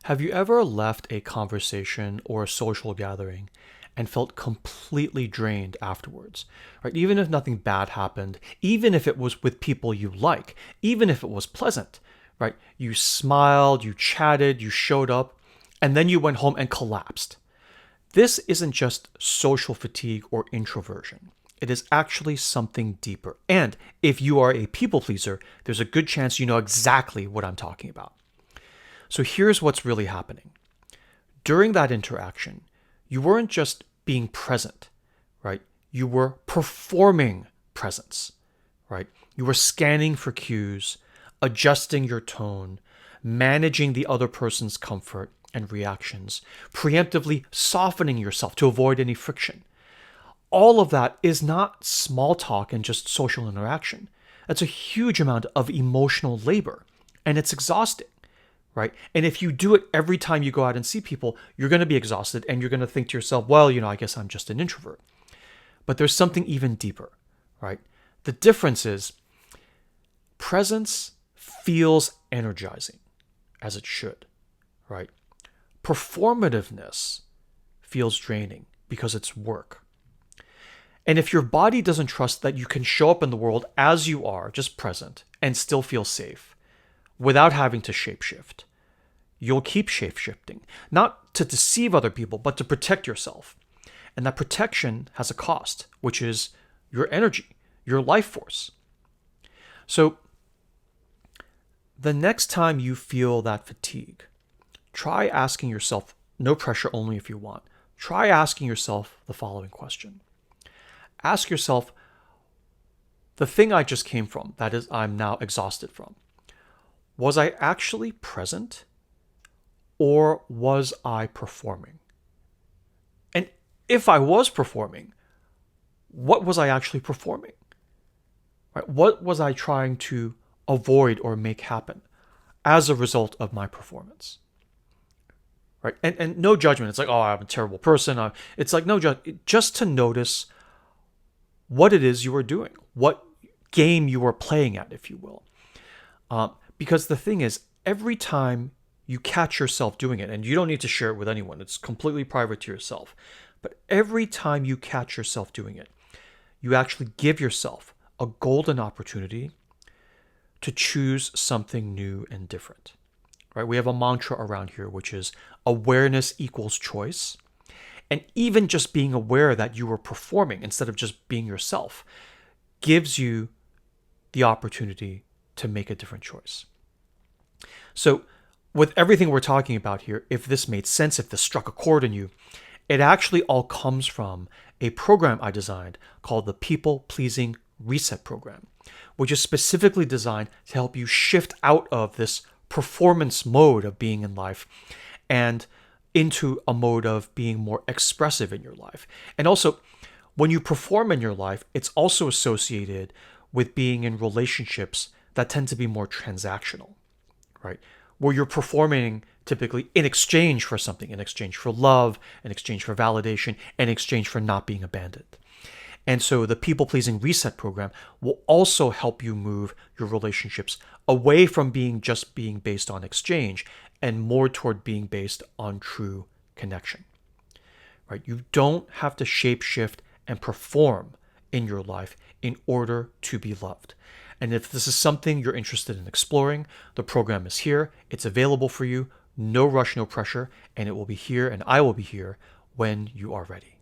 Have you ever left a conversation or a social gathering and felt completely drained afterwards? Right? Even if nothing bad happened, even if it was with people you like, even if it was pleasant, right? You smiled, you chatted, you showed up, and then you went home and collapsed. This isn't just social fatigue or introversion. It is actually something deeper. And if you are a people pleaser, there's a good chance you know exactly what I'm talking about. So here's what's really happening. During that interaction, you weren't just being present, right? You were performing presence, right? You were scanning for cues, adjusting your tone, managing the other person's comfort and reactions, preemptively softening yourself to avoid any friction. All of that is not small talk and just social interaction. That's a huge amount of emotional labor, and it's exhausting, right? And if you do it every time you go out and see people, you're going to be exhausted and you're going to think to yourself, well, I guess I'm just an introvert. But there's something even deeper, right? The difference is presence feels energizing, as it should, right? Performativeness feels draining because it's work. And if your body doesn't trust that you can show up in the world as you are, just present, and still feel safe without having to shapeshift, you'll keep shapeshifting, not to deceive other people, but to protect yourself. And that protection has a cost, which is your energy, your life force. So the next time you feel that fatigue, try asking yourself, no pressure, only if you want, try asking yourself the following question. Ask yourself, the thing I just came from, that is, I'm now exhausted from, was I actually present or was I performing? And if I was performing, what was I actually performing? Right? What was I trying to avoid or make happen as a result of my performance? Right? And no judgment. It's like, oh, I'm a terrible person. It's like no judgment. Just to notice what it is you were doing, what game you were playing at, if you will. Because the thing is, every time you catch yourself doing it, and you don't need to share it with anyone, it's completely private to yourself, but every time you catch yourself doing it, you actually give yourself a golden opportunity to choose something new and different. Right? We have a mantra around here, which is awareness equals choice. And even just being aware that you were performing instead of just being yourself gives you the opportunity to make a different choice. So, with everything we're talking about here, if this made sense, if this struck a chord in you, it actually all comes from a program I designed called the People Pleasing Reset Program, which is specifically designed to help you shift out of this performance mode of being in life and into a mode of being more expressive in your life. And also, when you perform in your life, it's also associated with being in relationships that tend to be more transactional, right? Where you're performing typically in exchange for something, in exchange for love, in exchange for validation, in exchange for not being abandoned. And so the People Pleasing Reset Program will also help you move your relationships away from being based on exchange and more toward being based on true connection. Right? You don't have to shapeshift and perform in your life in order to be loved. And if this is something you're interested in exploring, the program is here. It's available for you. No rush, no pressure, and it will be here and I will be here when you are ready.